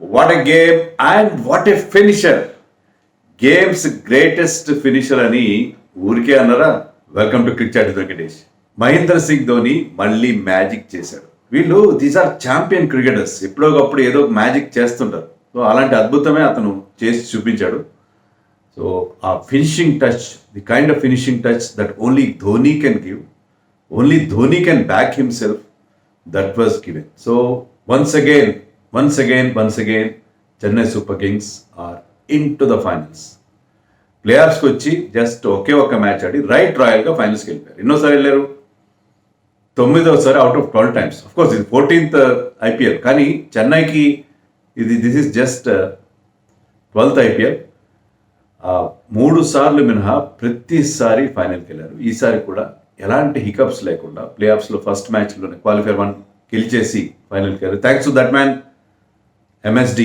What a game and what a finisher. Games greatest finisher అని ఊరికే అన్నారా? Welcome to cric chat Venkatesh. Mahendra Singh Dhoni మళ్ళీ magic చేశాడు. వీళ్ళు దీస్ ఆర్ ఛాంపియన్ క్రికెటర్స్, ఎప్పుడోకప్పుడు ఏదో మ్యాజిక్ చేస్తుంటారు. సో అలాంటి అద్భుతమే అతను చేసి చూపించాడు. సో ఆ finishing touch, the kind of finishing touch that only Dhoni can give, only Dhoni can back himself, that was given. So once again Chennai Super Kings are in to the finals. ప్లేఆఫ్స్కి వచ్చి just ఒకే ఒక్క match ఆడి right రాయల్గా ఫైనల్స్కి వెళ్ళిపోయారు. ఎన్నోసారి వెళ్ళారు? 9వ సారి out of 12 times. Course ఇది 14th IPL, కానీ చెన్నైకి this is just 12th IPL. 3 సార్లు మినహా ప్రతిసారి ఫైనల్కి వెళ్ళారు. ఈసారి కూడా ఎలాంటి హికప్స్ లేకుండా ప్లేఆఫ్స్లో ఫస్ట్ మ్యాచ్లోనే క్వాలిఫైర్ 1 గెలిచేసి ఫైనల్కి వెళ్ళారు. Thanks to that man MSD,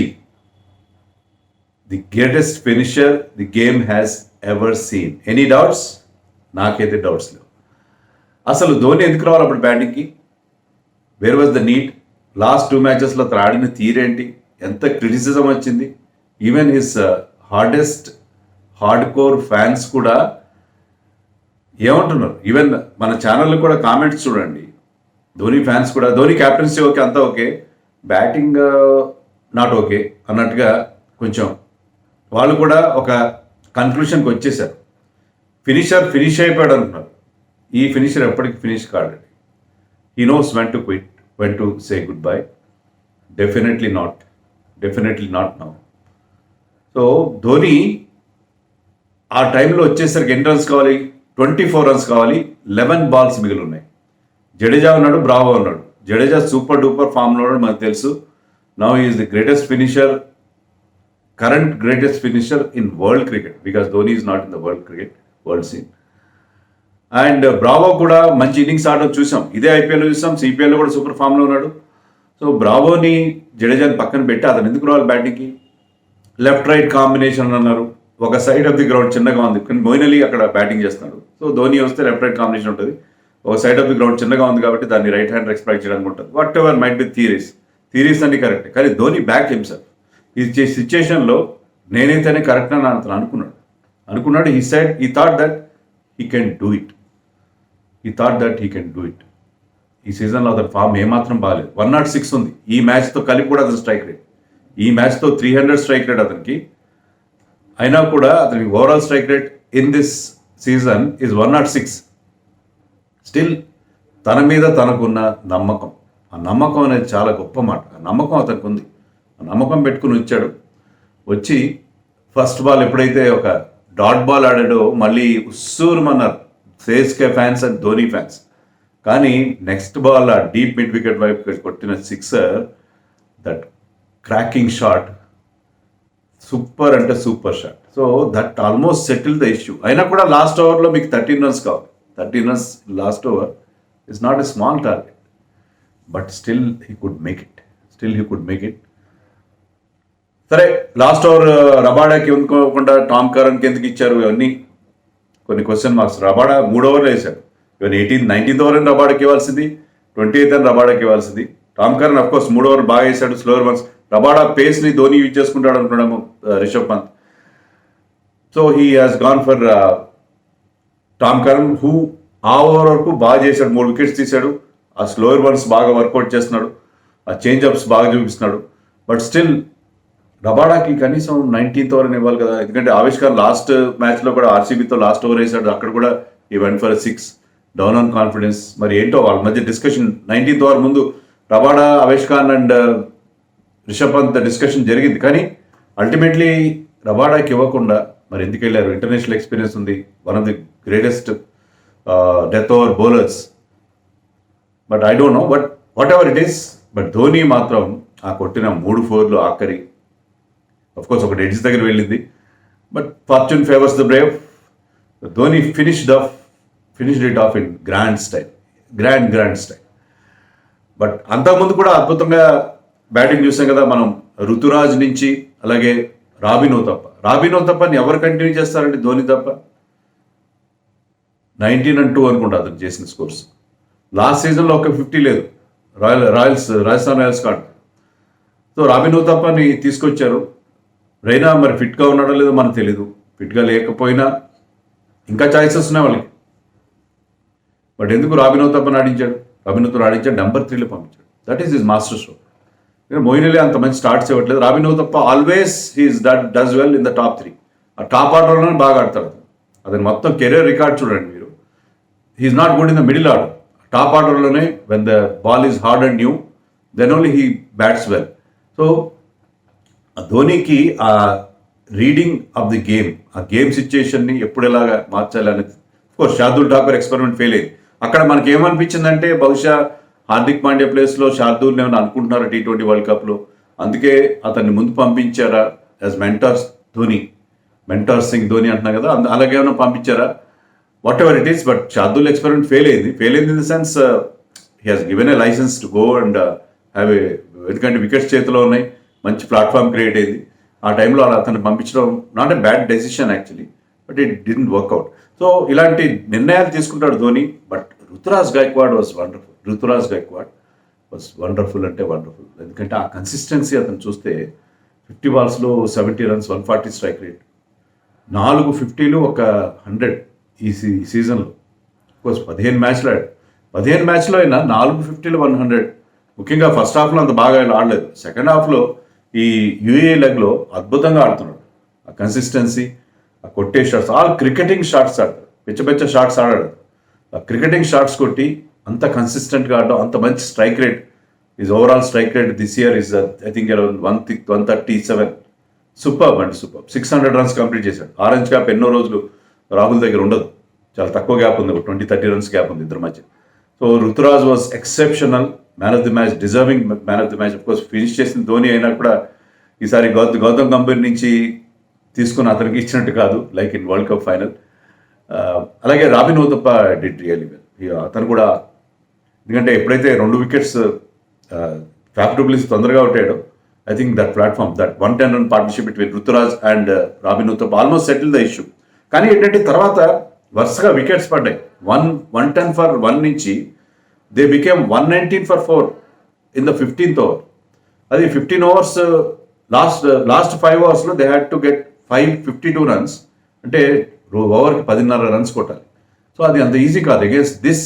the greatest finisher the game has ever seen. Any doubts? నాకైతే డౌట్స్ లేవు. అసలు ధోని ఎందుకు రావాలి అప్పుడు బ్యాటింగ్కి? Where was the need? Last 2 matchesలో అతను ఆడిన తీరేంటి? ఎంత క్రిటిసిజం వచ్చింది? Even his hard core fans కూడా ఏమంటున్నారు? ఈవెన్ మన ఛానల్లో కూడా కామెంట్స్ చూడండి. ధోని ఫ్యాన్స్ కూడా ధోని క్యాప్టెన్సీ ఓకే, అంతా ఓకే, బ్యాటింగ్ నాట్ ఓకే అన్నట్టుగా కొంచెం వాళ్ళు కూడా ఒక కన్క్లూషన్కి వచ్చేసారు. ఫినిష్ అయిపోయాడు అంటున్నారు. ఈ ఫినిషర్ ఎప్పటికీ ఫినిష్ కాడండి. He knows when to quit, when to say goodbye. Definitely not now. So Dhoni ఆ టైంలో వచ్చేసరికి ఎన్ని రన్స్ కావాలి? 24 runs కావాలి. 11 balls మిగిలి ఉన్నాయి. జడేజా ఉన్నాడు, బ్రావో ఉన్నాడు. జడేజా సూపర్ డూపర్ ఫామ్లో ఉన్నాడు, మనకు తెలుసు. Now is the greatest finisher, current greatest finisher in world cricket, because Dhoni is not in the world scene. And Bravo కూడా మంచి ఇన్నింగ్స్ ఆడడం చూసాం. ఇదే ఐపీఎల్లో చూసాం, సిపిఎల్లో కూడా సూపర్ ఫామ్లో ఉన్నాడు. సో బ్రావోని జడేజాని పక్కన పెట్టి అతను ఎందుకు రావాలి బ్యాటింగ్కి? లెఫ్ట్ రైట్ కాంబినేషన్ అన్నారు. ఒక సైడ్ ఆఫ్ ది గ్రౌండ్ చిన్నగా ఉంది, కానీ మోయిన్ అలీ అక్కడ బ్యాటింగ్ చేస్తున్నాడు. సో ధోని వస్తే లెఫ్ట్ రైట్ కాంబినేషన్ ఉంటుంది. ఒక సైడ్ ఆఫ్ ది గ్రౌండ్ చిన్నగా ఉంది కాబట్టి దాన్ని రైట్ హ్యాండ్ ఎక్స్పెక్ట్ చేయడానికి ఉంటుంది. What ever might be theories అన్ని కరెక్ట్, కానీ ధోని బ్యాక్ హిమ్సెల్ఫ్. ఈ సిచ్యుయేషన్లో నేనైతేనే కరెక్ట్ అని అతను అనుకున్నాడు. He thought that he can do it. ఈ సీజన్లో అతని ఫామ్ ఏమాత్రం బాగాలేదు. 106 ఉంది ఈ మ్యాచ్తో కలిపి కూడా అతని స్ట్రైక్ రేట్. ఈ మ్యాచ్తో 300 స్ట్రైక్ రేట్ అతనికి. అయినా కూడా అతనికి overall strike rate in this season is 106. Still తన మీద తనకున్న నమ్మకం, ఆ నమ్మకం అనేది చాలా గొప్ప మాట. ఆ నమ్మకం అతనికి ఉంది. నమ్మకం పెట్టుకుని వచ్చి ఫస్ట్ బాల్ ఎప్పుడైతే ఒక డాట్ బాల్ ఆడాడో మళ్ళీ ఉస్సూరుమన్నారు CSK fans and Dhoni fans. కానీ నెక్స్ట్ బాల్ ఆ డీప్ మిడ్ వికెట్ వైపు కొట్టిన sixer, that cracking shot, super అంటే super shot. So that almost settle the issue. అయినా కూడా లాస్ట్ ఓవర్లో మీకు 13 runs కావాలి. 13 runs last over is not a small target, but still he could make it. సరే, last over రబాడాకి ఎందుకోకుండా Tom కరన్కి ఎందుకు ఇచ్చారు? ఇవన్నీ కొన్ని క్వశ్చన్ మార్క్స్. రబాడా 3 ఓవర్లు వేశాడు. ఇవన్నీ 19th ఓవర్ అని రబాడాకి ఇవ్వాల్సింది, 28th అని రబాడాకి ఇవ్వాల్సింది. టామ్ కరన్ అఫ్కోర్స్ 3 ఓవర్ బాగా వేశాడు, స్లోవర్ వన్స్. రబాడా పేస్ని ధోని యూజ్ చేసుకుంటాడు అనుకున్నాము Rishabh Pant. So he has gone for Tom Curran, who ఆ ఓవర్ వరకు బాగా చేశాడు. 3 wickets తీశాడు. ఆ స్లోవర్ వన్స్ బాగా వర్కౌట్ చేస్తున్నాడు, ఆ చేంజ్అప్స్ బాగా చూపిస్తున్నాడు. బట్ స్టిల్ రబాడాకి కనీసం 19th ఓవర్ ఇవ్వాలి కదా. ఎందుకంటే ఆవిష్కార్ లాస్ట్ మ్యాచ్లో కూడా ఆర్సీబీతో లాస్ట్ ఓవర్ వేసాడు. అక్కడ కూడా ఈ went for 6, down on confidence. మరి ఏంటో వాళ్ళ మధ్య డిస్కషన్ 19th ఓవర్ ముందు Rabada, Avishkar and Rishabh Pant discussion జరిగింది. కానీ అల్టిమేట్లీ రబాడాకి ఇవ్వకుండా మరి ఎందుకు వెళ్ళారు? ఇంటర్నేషనల్ ఎక్స్పీరియన్స్ ఉంది, one of the greatest death over bowlers. But I don't know, but whatever it is, but Dhoni మాత్రం ఆ కొట్టిన 3 4లు ఆఖరి కోర్స్ ఒకటి ఎడ్జ్ దగ్గర వెళ్ళింది. But fortune favours the Brave. Dhoni finished it of in grand style. But అంతకుముందు కూడా అద్భుతంగా బ్యాటింగ్ చూసాం కదా మనం. ఋతురాజ్ నుంచి అలాగే రాబినో తప్పని ఎవరు కంటిన్యూ చేస్తారంటే ధోని తప్ప. 19-2 అనుకుంటా అతను చేసిన స్కోర్స్. లాస్ట్ సీజన్లో ఒక 50 లేదు Rajasthan Royals card. So Robin ఉతప్పని తీసుకొచ్చారు. రైనా మరి ఫిట్గా ఉన్నాడో లేదో మనకు తెలీదు. ఫిట్గా లేకపోయినా ఇంకా ఛాయిసెస్ ఉన్నాయి వాళ్ళకి. బట్ ఎందుకు రాబిన్ ఉతప్పని ఆడించాడు? రాబిన్ ఉతప్పని ఆడించాడు, నెంబర్ 3లో పంపించాడు. That is his master stroke. Moeen Ali అంత మంచి స్టార్ట్స్ ఇవ్వట్లేదు. Robin Uthappa always he's does well in the top 3. ఆ టాప్ ఆర్డర్లోనే బాగా ఆడతాడు. అతను మొత్తం కెరీర్ రికార్డ్ చూడండి మీరు. He is not good in the middle order. Top ఆర్డర్లోనే when the ball is hard and new then only he bats well. So ధోనికి ఆ రీడింగ్ ఆఫ్ ది గేమ్, ఆ గేమ్ సిచ్యుయేషన్ని ఎప్పుడు ఎలాగా మార్చాలి అనేది. Course Shardul Thakur experiment fail అయింది. అక్కడ మనకి ఏమనిపించిందంటే బహుశా హార్దిక్ పాండ్యా ప్లేస్లో శార్దూల్ని ఏమైనా అనుకుంటున్నారా T20 వరల్డ్ కప్లో, అందుకే అతన్ని ముందు పంపించారా as mentors Dhoni, mentor Singh Dhoni అంటున్నా కదా, అలాగే ఏమైనా పంపించారా, whatever it is. But Shardul experiment fail అయింది in the sense he has given a licence to go and have a, ఎందుకంటే వికెట్స్ చేతిలో ఉన్నాయి, మంచి ప్లాట్ఫామ్ క్రియేట్ అయింది. ఆ టైంలో అలా అతన్ని పంపించడం not a bad decision actually, but it didn't work out. So ఇలాంటి నిర్ణయాలు తీసుకుంటాడు Dhoni. But Ruturaj Gaikwad was wonderful. Ruturaj Gaikwad was wonderful అంటే వండర్ఫుల్. ఎందుకంటే ఆ కన్సిస్టెన్సీ అతను చూస్తే 50 బాల్స్లో 70 runs, 140 స్ట్రైక్ రేట్, 4 50లు, ఒక 100 ఈ సీజన్లో. కోర్స్ 15 మ్యాచ్లు ఆడాడు. 15 మ్యాచ్లో అయినా 4 50లు, 100. ముఖ్యంగా ఫస్ట్ హాఫ్లో అంత బాగా ఆడలేదు. సెకండ్ హాఫ్లో ఈ యూఏ లెగ్లో అద్భుతంగా ఆడుతున్నాడు. ఆ కన్సిస్టెన్సీ, ఆ కొట్టే షాట్స్, ఆల్ క్రికెటింగ్ షాట్స్ ఆడాడు. పెచ్చ షాట్స్ ఆడాడు. ఆ క్రికెటింగ్ షాట్స్ కొట్టి అంత కన్సిస్టెంట్గా ఆడడం, అంత మంచి strike rate. Is overall strike rate this year is I think around 137. Super అండి, సూపర్. 600 runs కంప్లీట్ చేశాడు. ఆరెంజ్ క్యాప్ ఎన్నో రోజులు రాహుల్ దగ్గర ఉండదు, చాలా తక్కువ గ్యాప్ ఉంది, 20-30 runs గ్యాప్ ఉంది ఇద్దరి మధ్య. So Ruturaj was exceptional, man of the match, deserving man of the match. Of course finish చేసిన ధోని అయినా కూడా ఈసారి గౌతమ్ గంభీర్ నుంచి తీసుకుని అతనికి ఇచ్చినట్టు కాదు, like in world cup final. అలాగే Robin Uthappa did really well. అతను కూడా, ఎందుకంటే ఎప్పుడైతే 2 wickets ఫ్యాఫ్ డు ప్లెసిస్ తొందరగా అవుతాడో, I think that platform, that 110 run partnership between Ruturaj and Robin Uthappa almost settle the issue. కానీ ఏంటంటే తర్వాత వరుసగా వికెట్స్ పడ్డాయి. 110 for 1 నుంచి they became 119 for 4 in the 15th over. అది 15 overs, లాస్ట్ 5 oversలో they had to get 552 runs. అంటే ఓవర్కి 10.5 runs కొట్టాలి. సో అది అంత ఈజీ కాదు అగేన్స్ట్ దిస్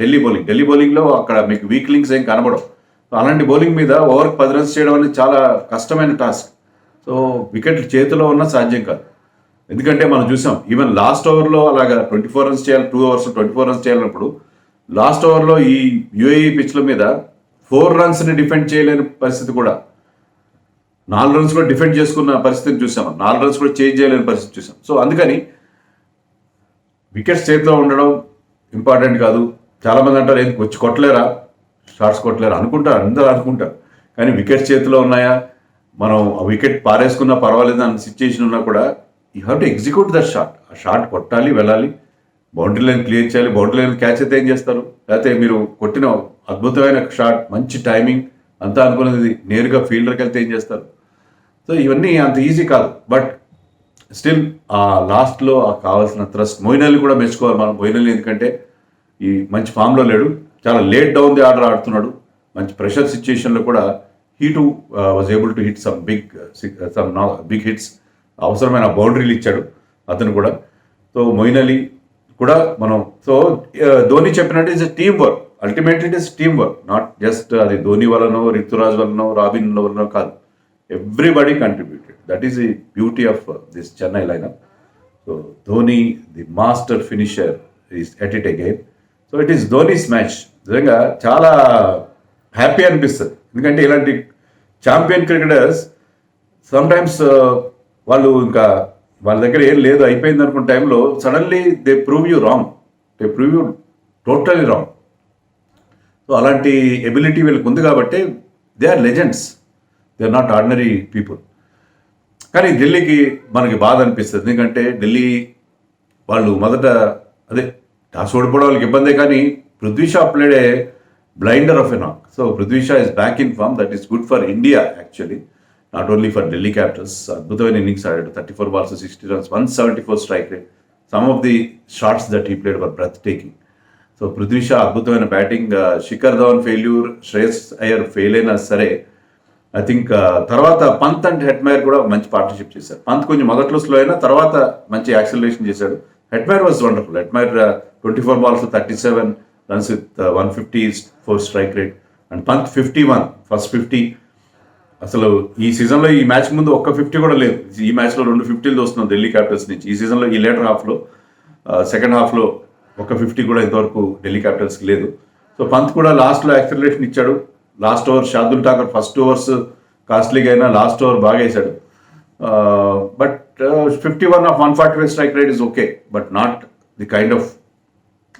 ఢిల్లీ బౌలింగ్లో అక్కడ మీకు వీక్ లింక్స్ ఏం కనబడవు. సో అలాంటి బౌలింగ్ మీద ఓవర్కి 10 runs చేయడం అనేది చాలా కష్టమైన టాస్క్. సో వికెట్లు చేతిలో ఉన్న సాధ్యం కాదు. ఎందుకంటే మనం చూసాం ఈవెన్ లాస్ట్ ఓవర్లో అలాగా 24 runs చేయాలి, 2 overs 24 runs చేయాలన్నప్పుడు లాస్ట్ ఓవర్లో ఈ యూఏఈ పిచ్ల మీద 4 runsని డిఫెండ్ చేయలేని పరిస్థితి, కూడా 4 runs కూడా డిఫెండ్ చేసుకున్న పరిస్థితిని చూసాం, 4 runs కూడా చేంజ్ చేయలేని పరిస్థితి చూసాం. సో అందుకని వికెట్స్ చేతిలో ఉండడం ఇంపార్టెంట్ కాదు. చాలామంది అంటారు ఎందుకు వచ్చి కొట్టలేరా, షాట్స్ కొట్టలేరా అనుకుంటారు, అందరూ అనుకుంటారు. కానీ వికెట్స్ చేతిలో ఉన్నాయా, మనం ఆ వికెట్ పారేసుకున్నా పర్వాలేదు అన్న సిచ్యుయేషన్ ఉన్నా కూడా you have to execute that shot. ఆ షాట్ కొట్టాలి, వెళ్ళాలి, బౌండరీ లైన్ క్లియర్ చేయాలి. బౌండరీ లైన్ క్యాచ్ అయితే ఏం చేస్తారు, లేకపోతే మీరు కొట్టిన అద్భుతమైన షాట్, మంచి టైమింగ్ అంతా అనుకున్నది నేరుగా ఫీల్డర్కి వెళ్తే ఏం చేస్తారు. సో ఇవన్నీ అంత ఈజీ కాదు. బట్ స్టిల్ ఆ లాస్ట్లో ఆ కావాల్సిన థ్రస్ట్, మోయిన్ అలీ కూడా మెచ్చుకోవాలి మనం. మోయిన్ అలీ ఎందుకంటే ఈ మంచి ఫామ్లో లేడు, చాలా లేట్ డౌన్ ది ఆర్డర్ ఆడుతున్నాడు. మంచి ప్రెషర్ సిచ్యుయేషన్లో కూడా he to was able to hit some big hits. అవసరమైన బౌండరీలు ఇచ్చాడు అతను కూడా. సో మోయిన్ అలీ కూడా మనం, సో ధోని చెప్పినట్టు is team work. Ultimately it is team work, not just అది ధోని వలనో, రితురాజ్ వలనో, రాబిన్ వలనో కాదు. Everybody contributed. That is the beauty of this Chennai lineup. So Dhoni the master finisher is at it again. So it is Dhoni's match. నిజంగా చాలా happy అనిపిస్తుంది. ఎందుకంటే ఇలాంటి champion cricketers sometimes వాళ్ళు ఇంకా వాళ్ళ దగ్గర ఏం లేదు అయిపోయింది అనుకున్న టైంలో suddenly they prove you wrong, they prove you totally wrong. So అలాంటి ఎబిలిటీ వీళ్ళకి ఉంది కాబట్టి they are legends, they are not ordinary people. కానీ ఢిల్లీకి మనకి బాధ అనిపిస్తుంది. ఎందుకంటే ఢిల్లీ వాళ్ళు మొదట అదే టాస్ ఓడిపోవడం వాళ్ళకి ఇబ్బందే, కానీ Prithvi Shaw played a blinder of a knock. So Prithvi Shaw is back in form. That is good for India actually, not only for Delhi Capitals. అద్భుతమైన ఇన్నింగ్స్ ఆడాడు, 34 balls 60 runs, 174 strike rate. Some of the shots that he played were breathtaking. So Prithvi Shaw అద్భుతమైన batting. Shikhar Dhawan failure, Shreyas Iyer fail అయినా సరే I think తర్వాత Pant and Hetmyer కూడా మంచి partnership చేశారు. పంత్ కొంచెం మొదట్లో స్లో అయినా తర్వాత మంచి యాక్సిలరేషన్ చేశాడు. Hetmyer was wonderful. Hetmyer 24 balls 37 runs with 154 strike rate and Pant 51 first 50. అసలు ఈ సీజన్లో ఈ మ్యాచ్ ముందు ఒక్క 50 కూడా లేదు. ఈ మ్యాచ్లో 2 50 వస్తున్నాం ఢిల్లీ క్యాపిటల్స్ నుంచి. ఈ సీజన్లో ఈ లేటర్ హాఫ్లో సెకండ్ హాఫ్లో ఒక 50 కూడా ఇంతవరకు ఢిల్లీ క్యాపిటల్స్కి లేదు. సో పంత్ కూడా లాస్ట్లో యాక్సిలరేషన్ ఇచ్చాడు. Last over Shardul Thakur first overs కాస్ట్లీగా అయినా లాస్ట్ ఓవర్ బాగా వేశాడు. But 51 of 145 strike rate is okay, but not the kind of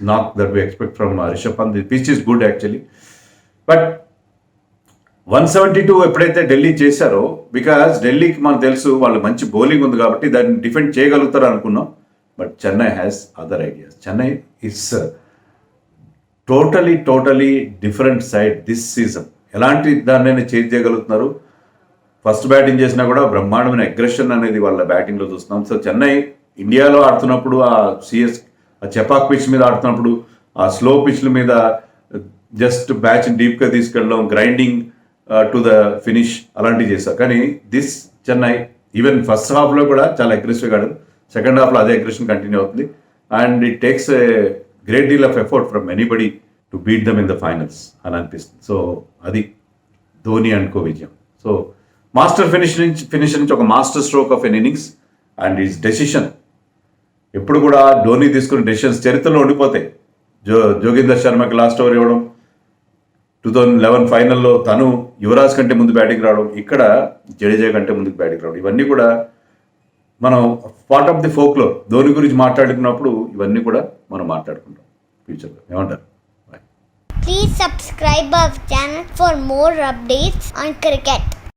knock that we expect from Rishabh Pant. The pitch is good actually, but 172 ఎప్పుడైతే ఢిల్లీ చేశారో, because ఢిల్లీకి మనకు తెలుసు వాళ్ళు మంచి బౌలింగ్ ఉంది కాబట్టి దాన్ని డిఫెండ్ చేయగలుగుతారు అనుకున్నాం. But Chennai has other ideas. Chennai is totally different side this season. ఎలాంటి దాన్నైనా చేంజ్ చేయగలుగుతున్నారు. ఫస్ట్ బ్యాటింగ్ చేసినా కూడా బ్రహ్మాండమైన అగ్రెషన్ అనేది వాళ్ళ బ్యాటింగ్లో చూస్తున్నాం. సో చెన్నై ఇండియాలో ఆడుతున్నప్పుడు ఆ చెపాక్ పిచ్ మీద ఆడుతున్నప్పుడు ఆ స్లో పిచ్ల మీద జస్ట్ బ్యాచ్ డీప్గా తీసుకెళ్ళడం, గ్రైండింగ్ టు ద ఫినిష్ అలాంటివి చేశారు. కానీ దిస్ చెన్నై ఈవెన్ ఫస్ట్ హాఫ్లో కూడా చాలా అగ్రెసివ్గా ఆడారు. సెకండ్ హాఫ్లో అదే అగ్రెషన్ కంటిన్యూ అవుతుంది. And it takes a great deal of effort from anybody to beat them in the finals అని అనిపిస్తుంది. సో అది ధోని అండ్ కో విజయం. సో మాస్టర్ ఫినిష్ నుంచి ఒక master stroke of an innings and his decision. ఎప్పుడు కూడా ధోని తీసుకున్న డెసిషన్స్ చరిత్రలో ఉండిపోతాయి. జోగిందర్ శర్మకి లాస్ట్ ఓవర్ ఇవ్వడం, 2011 ఫైనల్లో తను యువరాజ్ కంటే ముందు బ్యాటింగ్ రావడం, ఇక్కడ జడేజా కంటే ముందుకు బ్యాటింగ్ రావడం, ఇవన్నీ కూడా మనం పార్ట్ ఆఫ్ ది ఫోక్లో ధోని గురించి మాట్లాడుకున్నప్పుడు ఇవన్నీ కూడా మనం మాట్లాడుకుంటాం ఫ్యూచర్లో. ఏమంటారు? Please subscribe our channel for more updates on cricket.